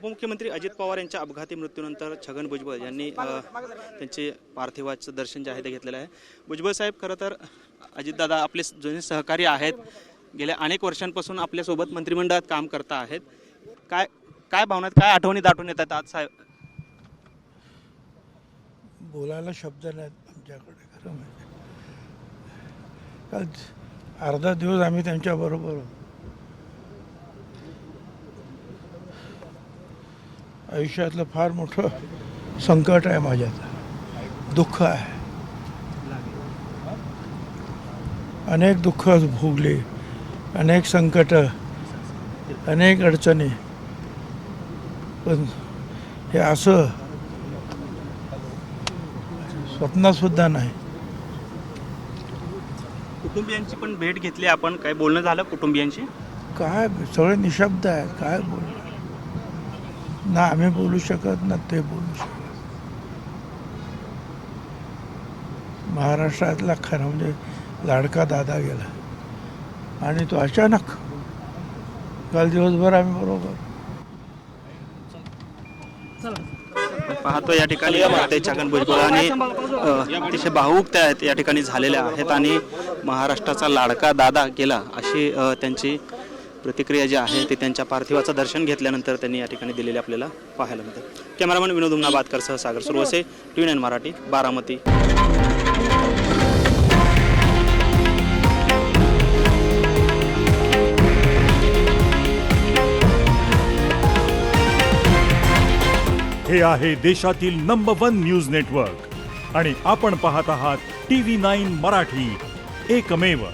उपमुख्यमंत्री अजित पवार यांच्या अपघाती मृत्यूनंतर छगन भुजबळ यांनी त्यांचे पार्थिवाचं दर्शन जे आहे ते घेतलेलं आहे। भुजबळ साहेब, खरं तर अजितदादा आपले जुने सहकारी आहेत, गेल्या अनेक वर्षांपासून आपल्यासोबत मंत्रिमंडळात काम करता आहेत। काय काय भावना, काय आठवणी दाटून येतात आज साहेब? बोलायला शब्द नाहीत आमच्याकडे खरं म्हणजे। काल अर्धा दिवस आम्ही त्यांच्याबरोबर होतो। आयुष्यातलं फार मोठं संकट आहे माझ्यात, दुःख आहे, अनेक दुःख भोगली, अनेक संकट, अनेक अडचणी, पण हे असं स्वप्नातसुद्धा नाही। कुटुंबियांची पण भेट घेतली आपण, काय बोलणं झालं कुटुंबियांशी? काय सगळे निशब्द आहेत, काय बोल ना, आम्ही बोलू शकत ना ते बोलू शकत। महाराष्ट्रातला खरं म्हणजे लाडका दादा गेला आणि तो अचानक काल दिवसभर आम्ही बरोबर पाहतो या ठिकाणी ते छगन भुजबळ आणि अतिशय भावुकता आहेत या ठिकाणी झालेल्या आहेत आणि महाराष्ट्राचा लाडका दादा गेला अशी त्यांची प्रतिक्रिया जी आहे ती त्यांच्या पार्थिवाचं दर्शन घेतल्यानंतर त्यांनी या ठिकाणी दिलेले आपल्याला पाहायला मिळतं। कॅमेरामन विनोद उमनाबादकर सह सागर सुरवसे, TVN मराठी, बारामती। हे आहे देशातील नंबर 1 न्यूज नेटवर्क आणि आपण पाहत आहात TV9 मराठी, एकमेव।